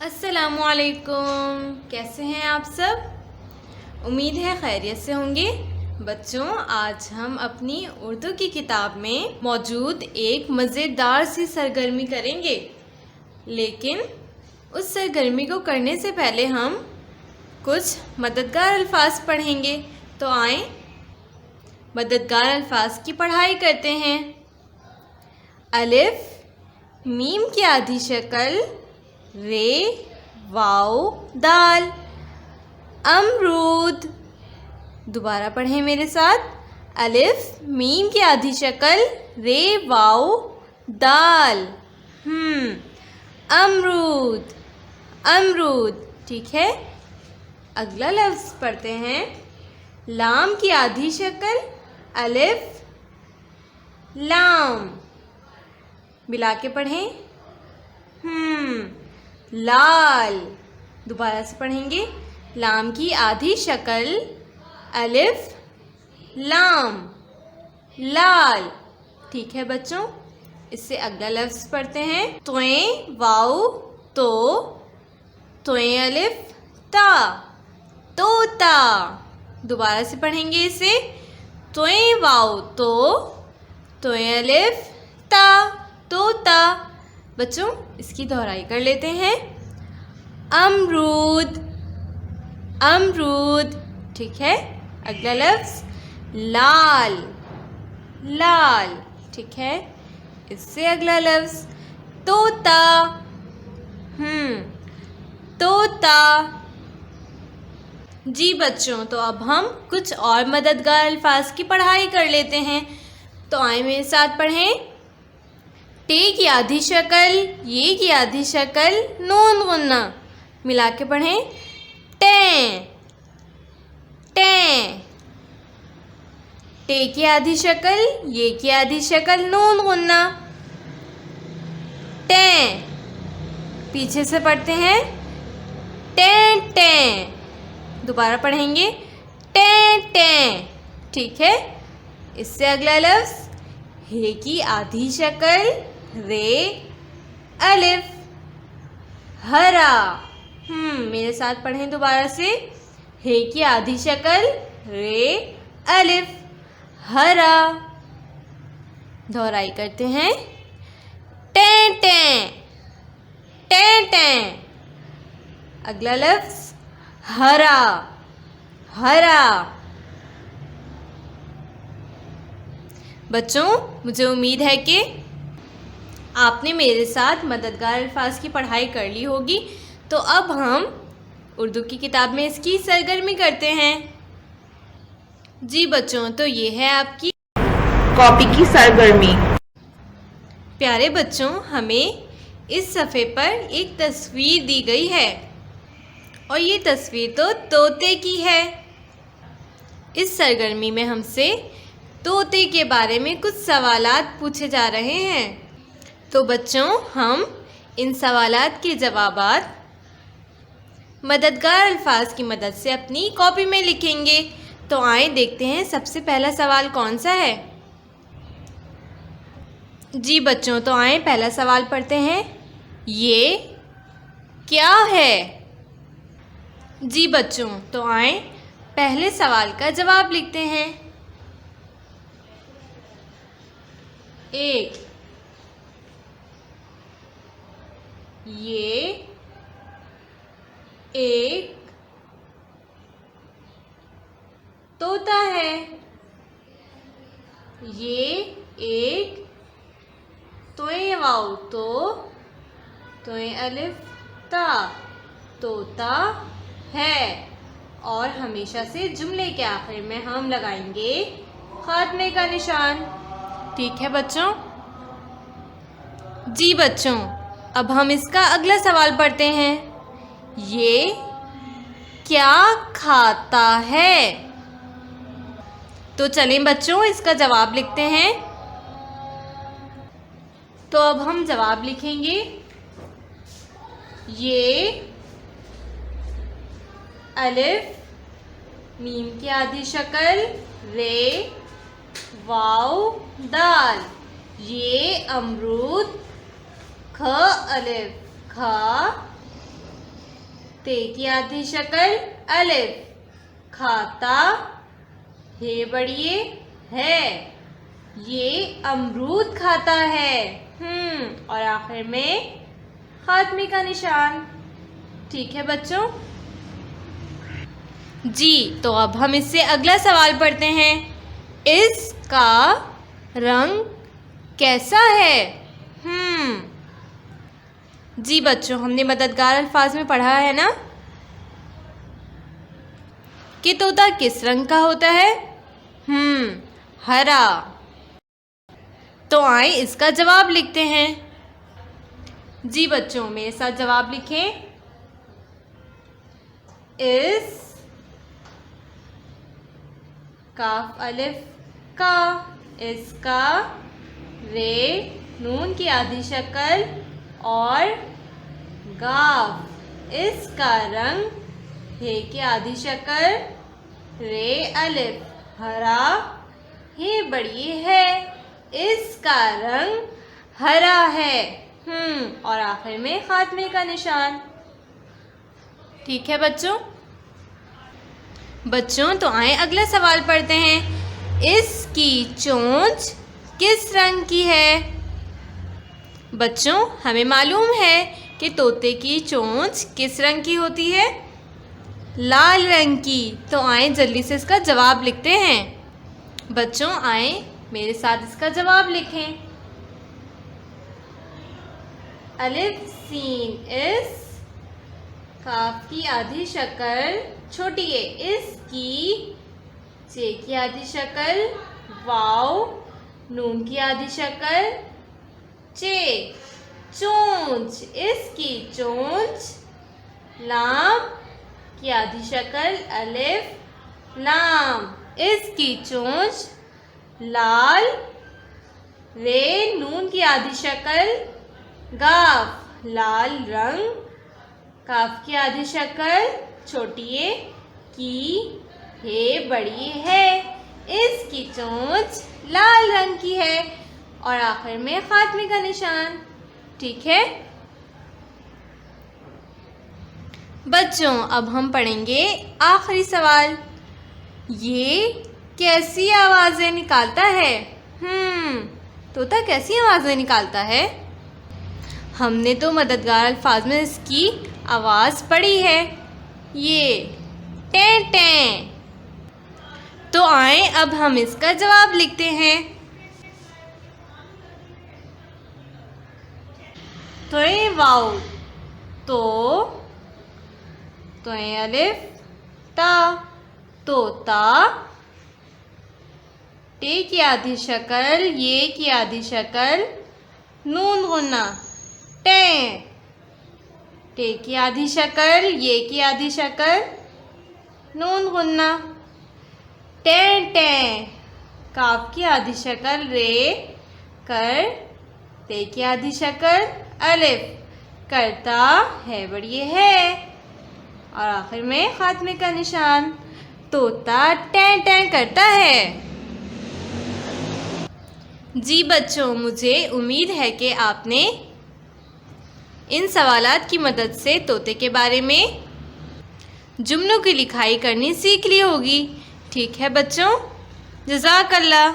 अस्सलामुअलैकुम। कैसे हैं आप सब? उम्मीद है खैरियत से होंगे। बच्चों, आज हम अपनी उर्दू की किताब में मौजूद एक मज़ेदार सी सरगर्मी करेंगे, लेकिन उस सरगर्मी को करने से पहले हम कुछ मददगार अल्फाज पढ़ेंगे। तो आएँ मददगार अल्फाज की पढ़ाई करते हैं। अलिफ मीम की आधी शक्ल रे वाओ दाल। अमरूद। दोबारा पढ़ें मेरे साथ। अलिफ मीम की आधी शक्ल रे वाओ दाल। अमरूद अमरूद। ठीक है, अगला लफ्ज़ पढ़ते हैं। लाम की आधी शक्ल अलिफ लाम। मिला के पढ़ें। लाल। दोबारा से पढ़ेंगे। लाम की आधी शक्ल अलिफ लाम लाल। ठीक है बच्चों, इससे अगला लफ्ज़ पढ़ते हैं। तोएं वाओ तो तोएं अलिफ ता तोता। दोबारा से पढ़ेंगे इसे। तोएं वाओ तो तोएं अलिफ ता तोता। बच्चों, इसकी दोहराई कर लेते हैं। अमरूद अमरूद। ठीक है, अगला लफ्ज़ लाल लाल। ठीक है, इससे अगला लफ्ज़ तोता तोता। जी बच्चों, तो अब हम कुछ और मददगार अल्फाज की पढ़ाई कर लेते हैं। तो आए मेरे साथ पढ़ें। टे की आधी शक्ल ये की आधी शक्ल नून गुन्ना। मिला के पढ़ें। टें टें। टे की आधी शक्ल ये की आधी शक्ल नून गुन्ना टें। पीछे से पढ़ते हैं। टें टें। दोबारा पढ़ेंगे। टें टें। ठीक है, इससे अगला लफ्ज़ हे की आधी शक्ल रे अलिफ हरा। मेरे साथ पढ़ें दोबारा से। हे की आधी शक्ल रे अलिफ हरा। दोहराई करते हैं। टें टें टें टें। अगला लफ्ज़ हरा हरा। बच्चों, मुझे उम्मीद है कि आपने मेरे साथ मददगार अल्फाज की पढ़ाई कर ली होगी। तो अब हम उर्दू की किताब में इसकी सरगर्मी करते हैं। जी बच्चों, तो ये है आपकी कॉपी की सरगर्मी। प्यारे बच्चों, हमें इस सफ़े पर एक तस्वीर दी गई है और ये तस्वीर तो तोते की है। इस सरगर्मी में हमसे तोते के बारे में कुछ सवालात पूछे जा रहे हैं। तो बच्चों, हम इन सवालात के जवाबात मददगार अल्फाज की मदद से अपनी कॉपी में लिखेंगे। तो आए देखते हैं सबसे पहला सवाल कौन सा है। जी बच्चों, तो आए पहला सवाल पढ़ते हैं। ये क्या है? जी बच्चों, तो आए पहले सवाल का जवाब लिखते हैं। एक, ये एक तोता है। ये एक तोए वाओ तो तोए अलिफ ता तोता है। और हमेशा से जुमले के आखिर में हम लगाएंगे खात्मे का निशान। ठीक है बच्चों? जी बच्चों, अब हम इसका अगला सवाल पढ़ते हैं। ये क्या खाता है? तो चलें बच्चों, इसका जवाब लिखते हैं। तो अब हम जवाब लिखेंगे। ये अलिफ मीम की आधी शक्ल रे वाओ दाल। ये अमरूद ख अलिफ खा ते की आधी शक्ल अलिफ। खाता, हे बढ़िए है, ये अमरूद खाता है। और आखिर में खात्मे का निशान। ठीक है बच्चों जी, तो अब हम इससे अगला सवाल पढ़ते हैं। इसका रंग कैसा है? जी बच्चों, हमने मददगार अल्फाज में पढ़ा है ना कि तोता किस रंग का होता है? हरा। तो आए इसका जवाब लिखते हैं। जी बच्चों, मेरे साथ जवाब लिखें। इस काफ अलिफ का, इसका, रे नून की आधी शक्ल और गाफ, इसका रंग, हे की आधी शक्ल, रे अलिफ, हरा, हे बड़ी है, इसका रंग हरा है। और आखिर में खात्मे का निशान। ठीक है बच्चों तो आए अगला सवाल पढ़ते हैं। इसकी चोंच किस रंग की है? बच्चों, हमें मालूम है कि तोते की चोंच किस रंग की होती है? लाल रंग की। तो आए जल्दी से इसका जवाब लिखते हैं। बच्चों आए मेरे साथ इसका जवाब लिखें। अलिफ सीन इस, काफ की आधी शक्ल छोटी है, इसकी, चे की आधी शक्ल वाव, नून की आधी शक्ल चे, चोंच, इसकी चोंच, लाम की आधी शक्ल अलिफ, लाम, इसकी चोंच, लाल, रे नून की आधी शक्ल गाफ, लाल रंग, काफ की आधी शक्ल छोटी है, की, हे बड़ी है, इसकी चोंच लाल रंग की है और आखिर में खात्मे का निशान। ठीक है बच्चों, अब हम पढ़ेंगे आखिरी सवाल। ये कैसी आवाज़ें निकालता है? तोता कैसी आवाज़ें निकालता है? हमने तो मददगार अल्फाज में इसकी आवाज़ पढ़ी है, ये टें टें। तो आए अब हम इसका जवाब लिखते हैं। तोए वाव तो, तोए अलिफ ता, तोता, टे की आधी शक्ल, ये की आधी शक्ल, नून गुन्ना टें, टे की आधी शक्ल, ये की आधी शक्ल, नून गुन्ना टें टें, काफ की आधी शक्ल रे, कर, ते की आधी शक्ल अलिफ, करता, है बढ़िए है और आखिर में खात्मे का निशान। तोता टें टें करता है। जी बच्चों, मुझे उम्मीद है कि आपने इन सवालात की मदद से तोते के बारे में जुमलों की लिखाई करनी सीख ली होगी। ठीक है बच्चों, जज़ाकल्लाह।